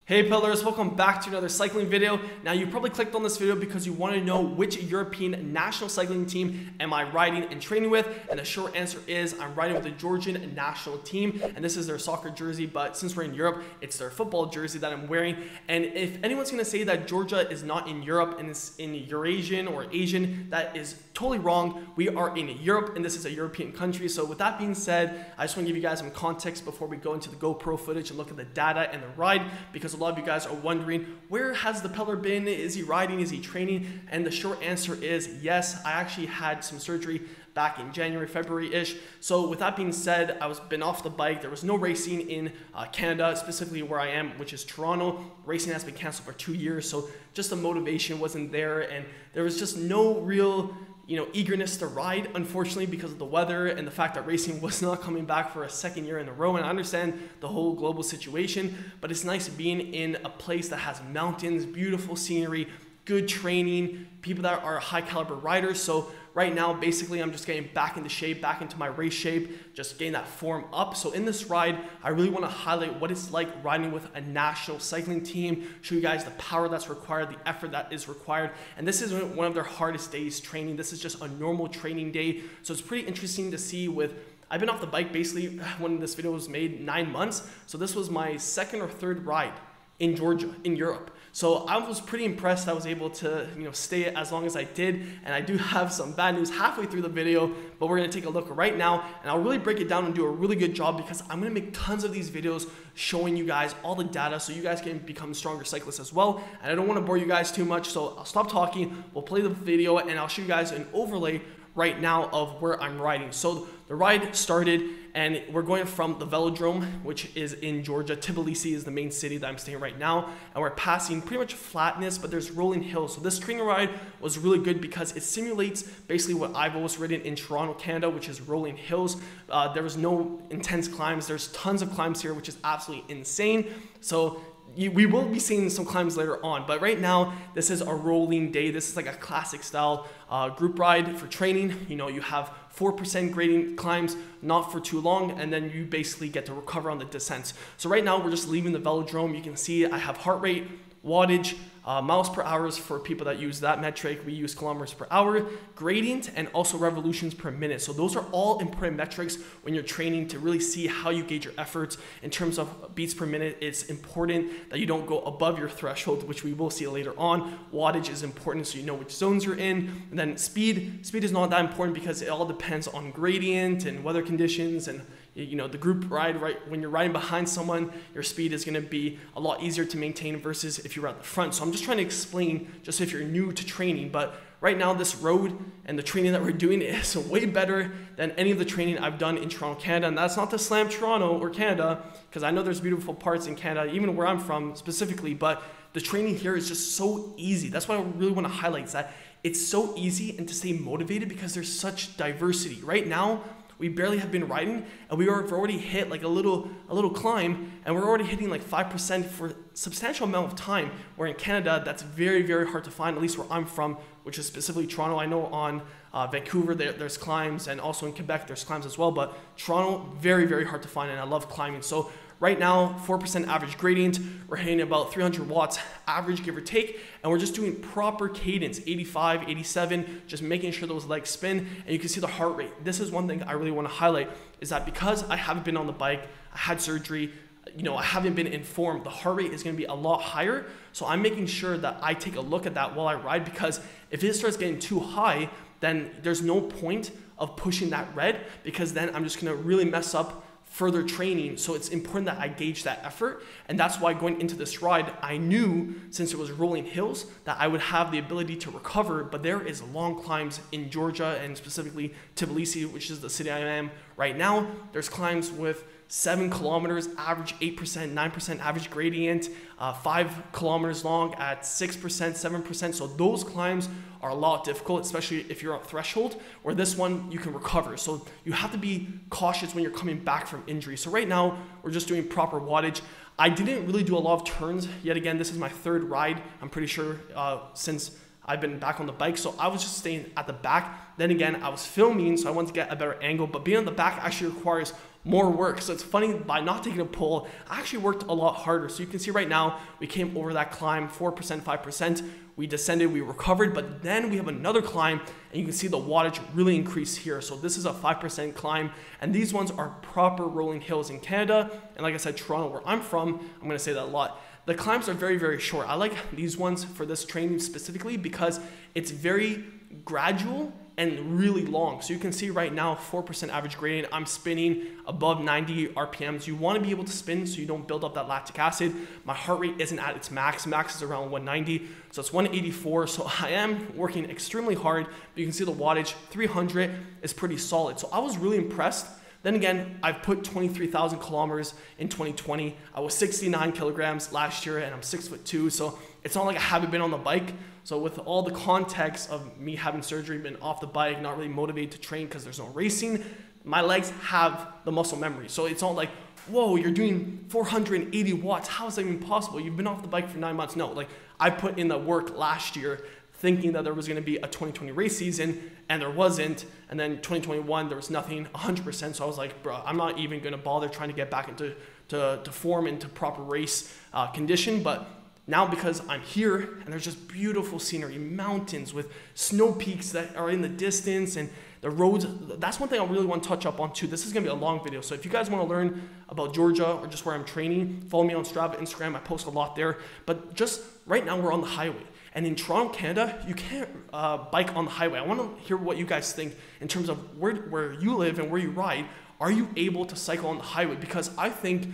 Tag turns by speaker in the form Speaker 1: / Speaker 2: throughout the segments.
Speaker 1: Hey pillars, welcome back to another cycling video. Now you probably clicked on this video because you want to know which European national cycling team am I riding and training with, and the short answer is I'm riding with the Georgian national team, and this is their soccer jersey, but since we're in Europe, it's their football jersey that I'm wearing. And if anyone's going to say that Georgia is not in Europe and it's in Eurasian or Asian, that is totally wrong. We are in Europe and this is a European country. So with that being said, I just want to give you guys some context before we go into the GoPro footage and look at the data and the ride, because a lot of you guys are wondering, where has the pillar been? Is he riding? Is he training? And the short answer is yes. I actually had some surgery back in January, February-ish. So with that being said, I was been off the bike. There was no racing in Canada, specifically where I am, which is Toronto. Racing has been canceled for 2 years. So just the motivation wasn't there. And there was just no real eagerness to ride, unfortunately, because of the weather and the fact that racing was not coming back for a second year in a row. And I understand the whole global situation, but it's nice being in a place that has mountains, beautiful scenery, good training, people that are high caliber riders. So right now, basically, I'm just getting back into shape, back into my race shape, just getting that form up. So in this ride, I really want to highlight what it's like riding with a national cycling team, show you guys the power that's required, the effort that is required. And this isn't one of their hardest days training. This is just a normal training day. So it's pretty interesting to see I've been off the bike basically when this video was made 9 months. So this was my second or third ride in Georgia, in Europe. So I was pretty impressed I was able to stay as long as I did. And I do have some bad news halfway through the video, but we're gonna take a look right now and I'll really break it down and do a really good job, because I'm gonna make tons of these videos showing you guys all the data so you guys can become stronger cyclists as well. And I don't wanna bore you guys too much, so I'll stop talking, we'll play the video, and I'll show you guys an overlay right now of where I'm riding. So the ride started and we're going from the velodrome, which is in Georgia. Tbilisi is the main city that I'm staying right now. And we're passing pretty much flatness, but there's rolling hills. So this training ride was really good because it simulates basically what I've always ridden in Toronto, Canada, which is rolling hills. There was no intense climbs. There's tons of climbs here, which is absolutely insane. So we will be seeing some climbs later on, but right now this is a rolling day. This is like a classic style group ride for training. You have 4% gradient climbs, not for too long, and then you basically get to recover on the descents. So right now we're just leaving the velodrome. You can see I have heart rate, wattage, miles per hour for people that use that metric. We use kilometers per hour, gradient, and also revolutions per minute. So those are all important metrics when you're training to really see how you gauge your efforts. In terms of beats per minute, it's important that you don't go above your threshold, which we will see later on. Wattage is important so you know which zones you're in. And then speed is not that important because it all depends on gradient and weather conditions, and the group ride, right? When you're riding behind someone, your speed is going to be a lot easier to maintain versus if you're at the front. So I'm just trying to explain, just if you're new to training, but right now this road and the training that we're doing is way better than any of the training I've done in Toronto, Canada. And that's not to slam Toronto or Canada, because I know there's beautiful parts in Canada, even where I'm from specifically, but the training here is just so easy. That's what I really want to highlight, is that it's so easy and to stay motivated because there's such diversity. Right now, we barely have been riding and we've already hit like a little climb, and we're already hitting like 5% for a substantial amount of time, where in Canada that's very, very hard to find, at least where I'm from, which is specifically Toronto. I know on Vancouver there's climbs, and also in Quebec there's climbs as well, but Toronto, very, very hard to find, and I love climbing. So right now, 4% average gradient, we're hitting about 300 watts average, give or take, and we're just doing proper cadence, 85, 87, just making sure those legs spin, and you can see the heart rate. This is one thing I really want to highlight, is that because I haven't been on the bike, I had surgery, I haven't been informed, the heart rate is going to be a lot higher. So I'm making sure that I take a look at that while I ride, because if it starts getting too high, then there's no point of pushing that red, because then I'm just going to really mess up further training. So it's important that I gauge that effort. And that's why going into this ride, I knew, since it was rolling hills, that I would have the ability to recover. But there is long climbs in Georgia, and specifically Tbilisi, which is the city I am right now. There's climbs with 7 kilometers, average 8%, 9% average gradient, 5 kilometers long at 6%, 7%. So those climbs are a lot difficult, especially if you're at threshold, where this one you can recover. So you have to be cautious when you're coming back from injury. So right now we're just doing proper wattage. I didn't really do a lot of turns. Yet again, this is my third ride, I'm pretty sure, since I've been back on the bike. So I was just staying at the back. Then again, I was filming, so I wanted to get a better angle, but being on the back actually requires more work. So it's funny, by not taking a pull, I actually worked a lot harder. So you can see right now, we came over that climb, 4%, 5%. We descended, we recovered, but then we have another climb, and you can see the wattage really increase here. So this is a 5% climb, and these ones are proper rolling hills in Canada. And like I said, Toronto, where I'm from, I'm gonna say that a lot. The climbs are very, very short. I like these ones for this training specifically because it's very gradual and really long. So you can see right now, 4% average gradient. I'm spinning above 90 RPMs. You want to be able to spin so you don't build up that lactic acid. My heart rate isn't at its max. Max is around 190. So it's 184. So I am working extremely hard. But you can see the wattage, 300 is pretty solid. So I was really impressed. Then again, I've put 23,000 kilometers in 2020. I was 69 kilograms last year, and I'm 6'2". So it's not like I haven't been on the bike. So with all the context of me having surgery, been off the bike, not really motivated to train because there's no racing, my legs have the muscle memory. So it's not like, whoa, you're doing 480 watts. How is that even possible? You've been off the bike for 9 months. No, like I put in the work last year thinking that there was going to be a 2020 race season, and there wasn't. And then 2021, there was nothing, 100%. So I was like, bro, I'm not even going to bother trying to get back into form, into proper race condition. But now, because I'm here and there's just beautiful scenery, mountains with snow peaks that are in the distance, and the roads, that's one thing I really want to touch up on too. This is going to be a long video. So if you guys want to learn about Georgia or just where I'm training, follow me on Strava, Instagram. I post a lot there. But just right now, we're on the highway. And in Toronto, Canada, you can't bike on the highway. I want to hear what you guys think in terms of where you live and where you ride. Are you able to cycle on the highway? Because I think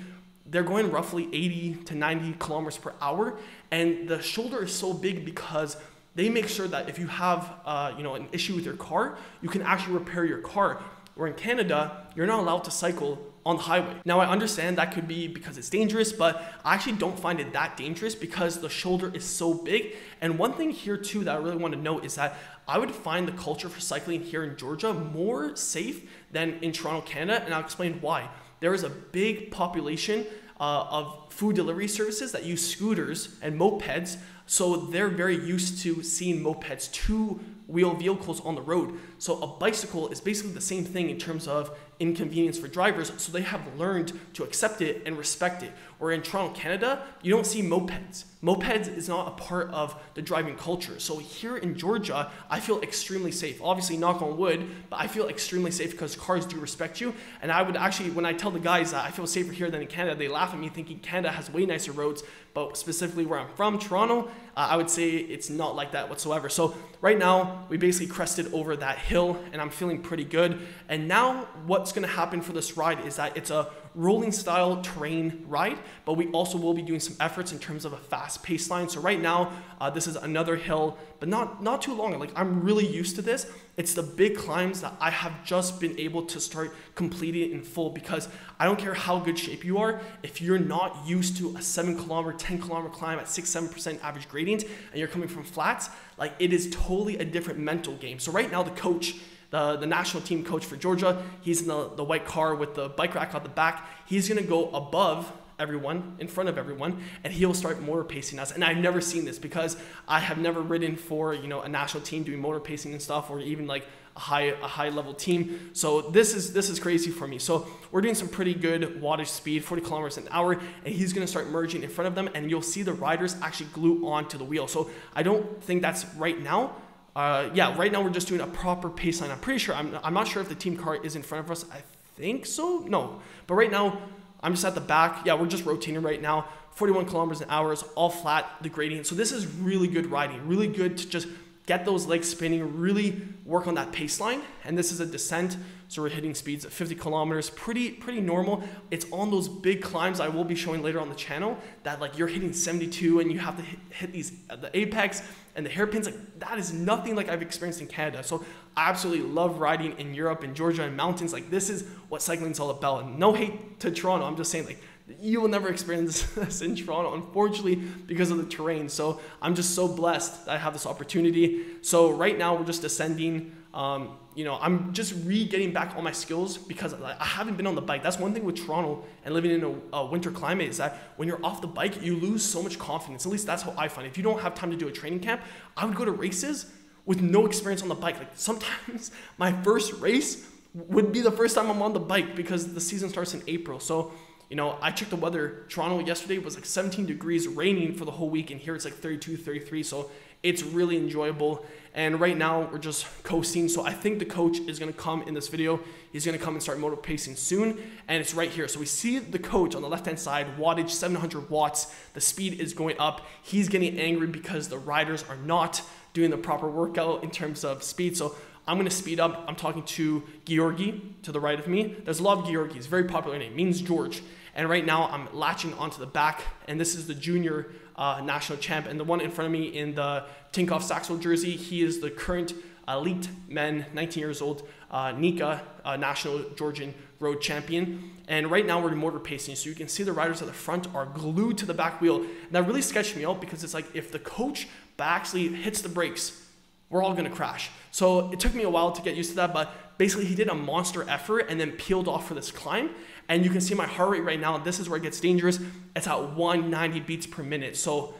Speaker 1: they're going roughly 80 to 90 kilometers per hour. And the shoulder is so big because they make sure that if you have an issue with your car, you can actually repair your car. Where in Canada, you're not allowed to cycle on the highway. Now I understand that could be because it's dangerous, but I actually don't find it that dangerous because the shoulder is so big. And one thing here too that I really want to note is that I would find the culture for cycling here in Georgia more safe than in Toronto, Canada, and I'll explain why. There is a big population of food delivery services that use scooters and mopeds, so they're very used to seeing mopeds, two-wheel vehicles on the road. So a bicycle is basically the same thing in terms of inconvenience for drivers, so they have learned to accept it and respect it. Or in Toronto, Canada, you don't see mopeds. Mopeds is not a part of the driving culture. So here in Georgia, I feel extremely safe. Obviously, knock on wood, but I feel extremely safe because cars do respect you. And I would actually, when I tell the guys that I feel safer here than in Canada, they laugh at me thinking Canada has way nicer roads, but specifically where I'm from, Toronto, I would say it's not like that whatsoever. So right now, we basically crested over that hill, and I'm feeling pretty good. And now what's gonna happen for this ride is that it's a rolling style terrain ride, but we also will be doing some efforts in terms of a fast pace line. So right now, this is another hill, but not too long. Like I'm really used to this. It's the big climbs that I have just been able to start completing in full, because I don't care how good shape you are, if you're not used to a 7 kilometer, 10 kilometer climb at 6-7% average gradient, and you're coming from flats, like it is totally a different mental game. So right now the coach, the national team coach for Georgia, he's in the white car with the bike rack on the back. He's gonna go above everyone, in front of everyone, and he'll start motor pacing us. And I've never seen this because I have never ridden for a national team doing motor pacing and stuff, or even like a high level team. So this is crazy for me. So we're doing some pretty good wattage speed, 40 kilometers an hour, and he's gonna start merging in front of them, and you'll see the riders actually glue onto the wheel. So I don't think that's right now. Right now we're just doing a proper pace line. I'm pretty sure, I'm not sure if the team car is in front of us. I think so, no. But right now, I'm just at the back. Yeah, we're just rotating right now. 41 kilometers an hour, all flat, the gradient. So this is really good riding, really good to just get those legs spinning, really work on that pace line. And this is a descent, so we're hitting speeds at 50 kilometers, pretty normal. It's on those big climbs I will be showing later on the channel that like you're hitting 72 and you have to hit these the apex and the hairpins. Like that is nothing like I've experienced in Canada. So I absolutely love riding in Europe and Georgia and mountains. Like this is what cycling is all about. And no hate to Toronto, I'm just saying like you will never experience this in Toronto, unfortunately, because of the terrain. So I'm just so blessed that I have this opportunity. So right now we're just descending. I'm just getting back all my skills because I haven't been on the bike. That's one thing with Toronto and living in a winter climate is that when you're off the bike, you lose so much confidence. At least that's how I find it. If you don't have time to do a training camp, I would go to races with no experience on the bike. Like sometimes my first race would be the first time I'm on the bike because the season starts in April. So, you know, I checked the weather. Toronto yesterday was like 17 degrees, raining for the whole week, and here it's like 32, 33. So it's really enjoyable. And right now we're just coasting. So I think the coach is going to come in this video. He's going to come and start motor pacing soon. And it's right here. So we see the coach on the left-hand side, wattage 700 watts. The speed is going up. He's getting angry because the riders are not doing the proper workout in terms of speed. So I'm going to speed up. I'm talking to Georgi to the right of me. There's a lot of Georgis, very popular name, means George. And right now I'm latching onto the back, and this is the junior national champ. And the one in front of me in the Tinkoff Saxel jersey, he is the current elite men, 19 years old, Nika, national Georgian road champion. And right now we're motor pacing, so you can see the riders at the front are glued to the back wheel. And that really sketched me out because it's like if the coach actually hits the brakes, we're all gonna crash. So it took me a while to get used to that, but basically he did a monster effort and then peeled off for this climb. And you can see my heart rate right now. This is where it gets dangerous. It's at 190 beats per minute. So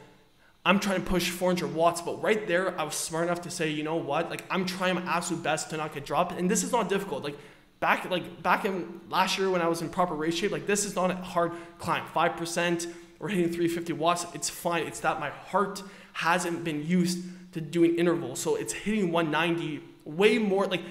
Speaker 1: I'm trying to push 400 watts, but right there, I was smart enough to say, you know what? Like, I'm trying my absolute best to not get dropped. And this is not difficult. Like back in last year when I was in proper race shape, like this is not a hard climb. 5%, we're hitting 350 watts. It's fine. It's that my heart hasn't been used to doing intervals. So it's hitting 190 way more. Like,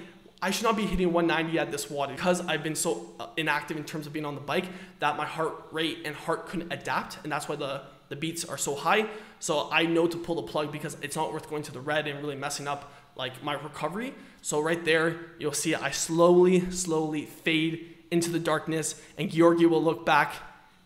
Speaker 1: I should not be hitting 190 at this wattage because I've been so inactive in terms of being on the bike that my heart rate and heart couldn't adapt. And that's why the beats are so high. So I know to pull the plug because it's not worth going to the red and really messing up like my recovery. So right there, you'll see I slowly fade into the darkness, and Georgi will look back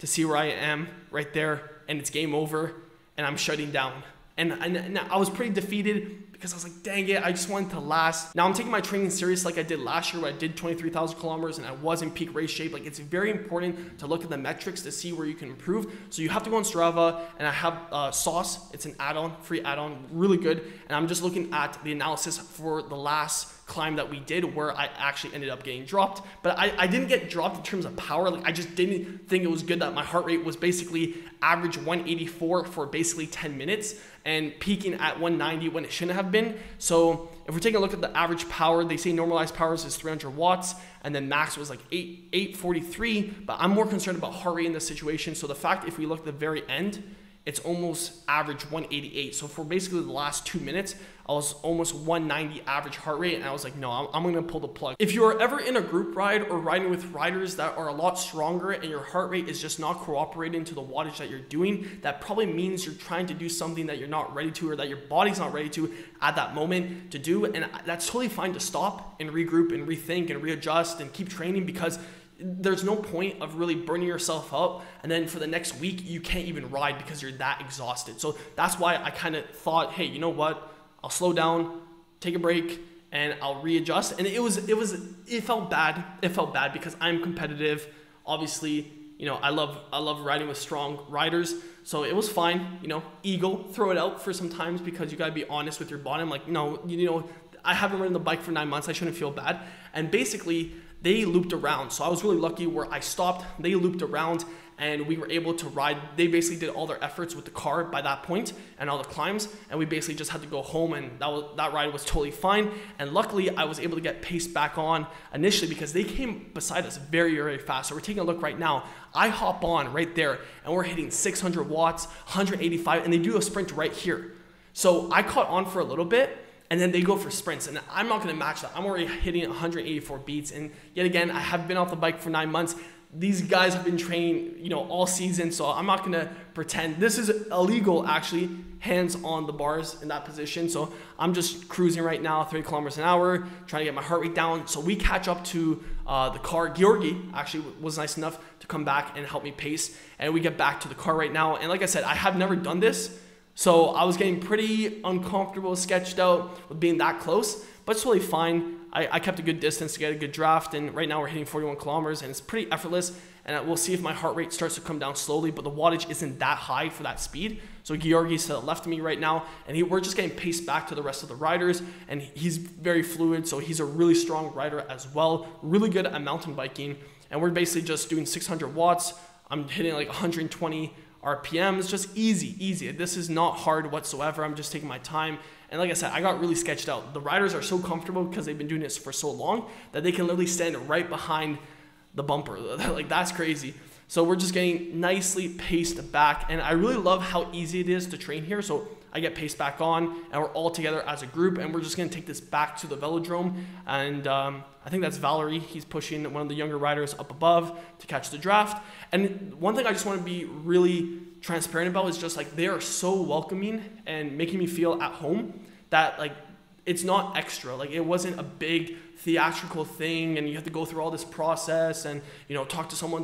Speaker 1: to see where I am right there, and it's game over and I'm shutting down. And I was pretty defeated because I was like, dang it, I just wanted to last. Now I'm taking my training serious like I did last year where I did 23,000 kilometers and I was in peak race shape. Like, it's very important to look at the metrics to see where you can improve. So you have to go on Strava, and I have Sauce. It's an add-on, free add-on, really good. And I'm just looking at the analysis for the last climb that we did where I actually ended up getting dropped. But I didn't get dropped in terms of power. Like, I just didn't think it was good that my heart rate was basically average 184 for basically 10 minutes and peaking at 190 when it shouldn't have been. So if we're taking a look at the average power, they say normalized powers is 300 watts and then max was like 843, but I'm more concerned about heart rate in this situation. So the fact, if we look at the very end, it's almost average 188. So for basically the last 2 minutes, I was almost 190 average heart rate, and I was like, no, I'm gonna pull the plug. If you're ever in a group ride or riding with riders that are a lot stronger and your heart rate is just not cooperating to the wattage that you're doing, that probably means you're trying to do something that you're not ready to, or that your body's not ready to at that moment to do. And that's totally fine to stop and regroup and rethink and readjust and keep training, because there's no point of really burning yourself up and then for the next week you can't even ride because you're that exhausted. So that's why I kind of thought, hey, you know what, I'll slow down, take a break, and I'll readjust. And it felt bad. It felt bad because I'm competitive. Obviously, you know, I love riding with strong riders. So it was fine, you know, ego, throw it out for some times because you gotta be honest with your body. I'm like, no, you know, I haven't ridden the bike for 9 months. I shouldn't feel bad. And basically, they looped around. So I was really lucky where I stopped, they looped around, and we were able to ride. They basically did all their efforts with the car by that point and all the climbs, and we basically just had to go home, and that ride was totally fine. And luckily, I was able to get paced back on initially because they came beside us very, very fast. So we're taking a look right now. I hop on right there, and we're hitting 600 watts, 185, and they do a sprint right here. So I caught on for a little bit, and then they go for sprints, and I'm not gonna match that. I'm already hitting 184 beats, and yet again, I have been off the bike for 9 months. These guys have been training, you know, all season, so I'm not gonna pretend. This is illegal, actually, hands on the bars in that position. So I'm just cruising right now, 30 kilometers an hour, trying to get my heart rate down. So we catch up to the car. Georgi actually was nice enough to come back and help me pace, and we get back to the car right now. And like I said, I have never done this, so I was getting pretty uncomfortable, sketched out with being that close, but it's totally fine. I kept a good distance to get a good draft, and right now we're hitting 41 kilometers, and it's pretty effortless, and we'll see if my heart rate starts to come down slowly, but the wattage isn't that high for that speed. So Georgi's to the left of me right now, and we're just getting paced back to the rest of the riders, and he's very fluid, so he's a really strong rider as well, really good at mountain biking, and we're basically just doing 600 watts. I'm hitting like 120 RPMs, just easy. This is not hard whatsoever. I'm just taking my time. And like I said, I got really sketched out. The riders are so comfortable because they've been doing this for so long that they can literally stand right behind the bumper. Like, that's crazy. So we're just getting nicely paced back. And I really love how easy it is to train here. So I get paced back on and we're all together as a group, and we're just gonna take this back to the velodrome. And I think that's Valerie. He's pushing one of the younger riders up above to catch the draft. And one thing I just wanna be really transparent about is just like, they are so welcoming and making me feel at home that like, it's not extra. Like, it wasn't a big theatrical thing and you have to go through all this process and, you know, talk to someone.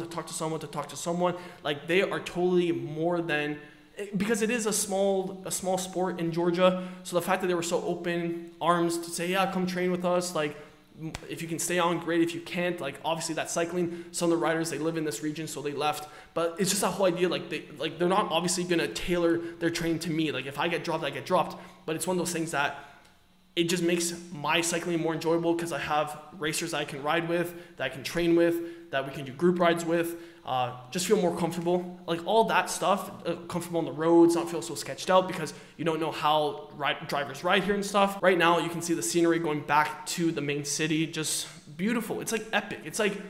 Speaker 1: Like, they are totally more than, because it is a small sport in Georgia. So the fact that they were so open arms to say, yeah, come train with us. Like, if you can stay on, great. If you can't, like, obviously that's cycling. Some of the riders, they live in this region, so they left. But it's just that whole idea, they're not obviously gonna tailor their training to me. Like, if I get dropped, I get dropped. But it's one of those things that it just makes my cycling more enjoyable because I have racers that I can ride with, that I can train with, that we can do group rides with. Just feel more comfortable, like all that stuff, comfortable on the roads, not feel so sketched out because you don't know how drivers ride here and stuff. Right now you can see the scenery going back to the main city, just beautiful. It's like epic. It's like,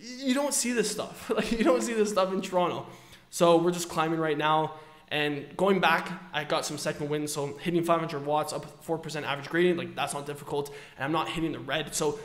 Speaker 1: you don't see this stuff. Like, you don't see this stuff in Toronto. So we're just climbing right now. And going back, I got some second wind, so hitting 500 watts, up 4% average gradient, like that's not difficult, and I'm not hitting the red. So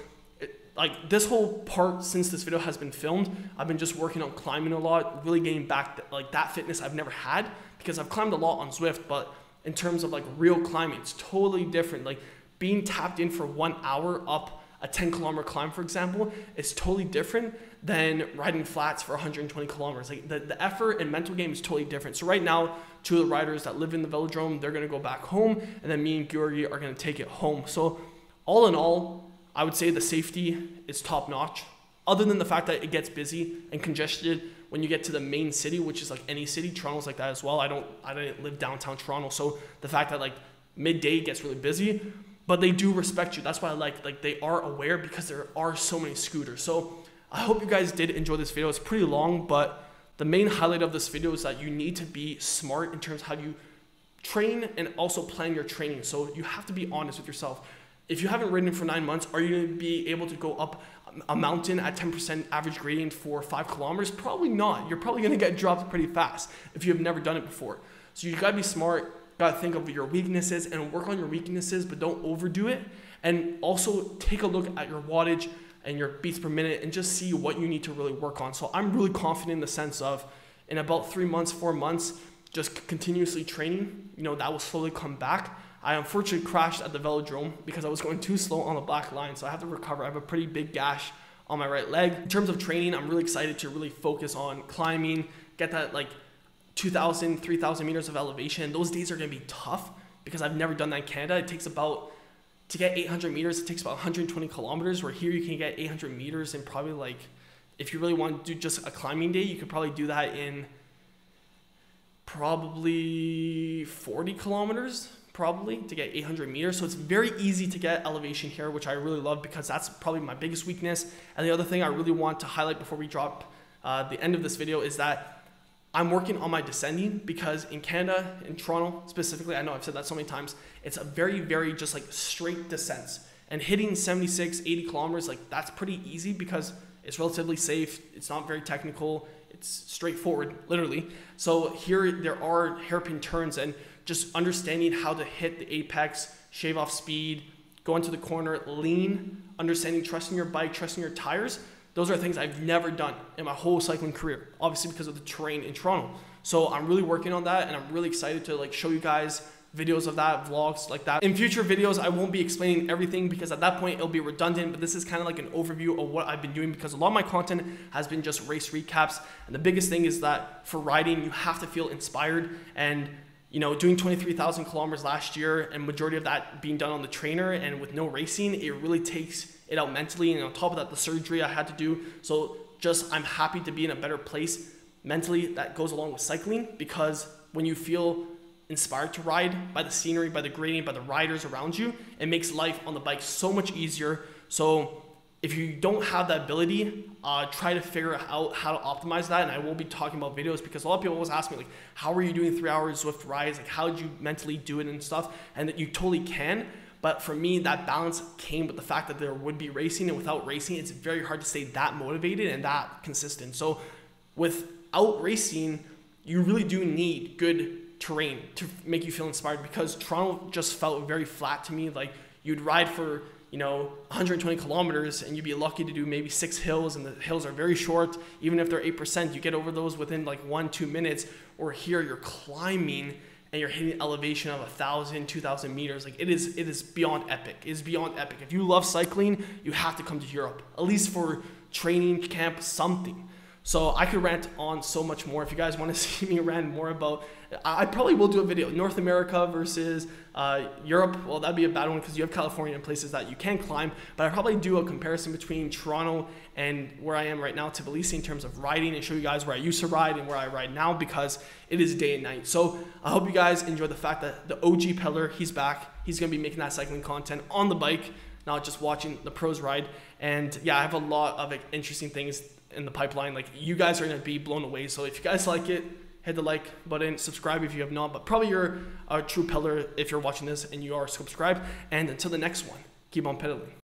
Speaker 1: like, this whole part, since this video has been filmed, I've been just working on climbing a lot, really getting back like that fitness I've never had, because I've climbed a lot on Zwift, but in terms of like real climbing, it's totally different. Like, being tapped in for 1 hour up a 10-kilometer climb, for example, is totally different than riding flats for 120 kilometers. Like, the effort and mental game is totally different. So right now, two of the riders that live in the velodrome, they're gonna go back home, and then me and Georgi are gonna take it home. So all in all, I would say the safety is top notch, other than the fact that it gets busy and congested when you get to the main city, which is like any city. Toronto's like that as well. I didn't live downtown Toronto, so the fact that like midday gets really busy, but they do respect you. That's why I like they are aware, because there are so many scooters. So I hope you guys did enjoy this video. It's pretty long, but the main highlight of this video is that you need to be smart in terms of how you train and also plan your training. So you have to be honest with yourself. If you haven't ridden for 9 months, are you going to be able to go up a mountain at 10% average gradient for 5 kilometers? Probably not. You're probably going to get dropped pretty fast if you have never done it before. So you got to be smart, got to think of your weaknesses and work on your weaknesses, but don't overdo it. And also take a look at your wattage and your beats per minute and just see what you need to really work on. So I'm really confident in the sense of, in about 3 months, 4 months, just continuously training, you know, that will slowly come back. I unfortunately crashed at the velodrome because I was going too slow on the black line, so I have to recover. I have a pretty big gash on my right leg. In terms of training, I'm really excited to really focus on climbing, get that like 2,000, 3,000 meters of elevation. Those days are gonna be tough because I've never done that in Canada. It takes about, to get 800 meters, it takes about 120 kilometers, where here you can get 800 meters in probably like, if you really want to do just a climbing day, you could probably do that in probably 40 kilometers. Probably to get 800 meters. So it's very easy to get elevation here, which I really love because that's probably my biggest weakness. And the other thing I really want to highlight before we drop the end of this video is that I'm working on my descending, because in Canada, in Toronto specifically, I know I've said that so many times, it's a very, very just like straight descents, and hitting 76, 80 kilometers, like that's pretty easy because it's relatively safe. It's not very technical. It's straightforward, literally. So here there are hairpin turns, and just understanding how to hit the apex, shave off speed, go into the corner, lean, understanding, trusting your bike, trusting your tires. Those are things I've never done in my whole cycling career, obviously because of the terrain in Toronto. So I'm really working on that, and I'm really excited to like show you guys videos of that, vlogs like that. In future videos, I won't be explaining everything because at that point it'll be redundant, but this is kind of like an overview of what I've been doing, because a lot of my content has been just race recaps. And the biggest thing is that for riding, you have to feel inspired. And you know, doing 23,000 kilometers last year, and majority of that being done on the trainer and with no racing, it really takes it out mentally. And on top of that, the surgery I had to do. So just, I'm happy to be in a better place mentally that goes along with cycling, because when you feel inspired to ride by the scenery, by the gradient, by the riders around you, it makes life on the bike so much easier. So if you don't have that ability, try to figure out how to optimize that. And I will be talking about videos, because a lot of people always ask me, like, how are you doing 3 hours Zwift rides? Like, how did you mentally do it and stuff? And that you totally can. But for me, that balance came with the fact that there would be racing, and without racing, it's very hard to stay that motivated and that consistent. So without racing, you really do need good terrain to make you feel inspired, because Toronto just felt very flat to me. Like, you'd ride for 120 kilometers and you'd be lucky to do maybe 6 hills, and the hills are very short. Even if they're 8%, you get over those within like 1-2 minutes. Or here you're climbing and you're hitting elevation of 1,000, 2,000 meters. Like, it is beyond epic. It is beyond epic. If you love cycling, you have to come to Europe, at least for training camp, something. So I could rant on so much more. If you guys want to see me rant more about, I probably will do a video, North America versus Europe. Well, that'd be a bad one, because you have California and places that you can climb. But I'd probably do a comparison between Toronto and where I am right now, Tbilisi, in terms of riding, and show you guys where I used to ride and where I ride now, because it is day and night. So I hope you guys enjoy the fact that the OG Peddler, he's back. He's going to be making that cycling content on the bike, not just watching the pros ride. And yeah, I have a lot of interesting things in the pipeline. Like, you guys are going to be blown away. So if you guys like it, hit the like button, subscribe if you have not, but probably you're a true peddler if you're watching this and you are subscribed. And until the next one, keep on pedaling.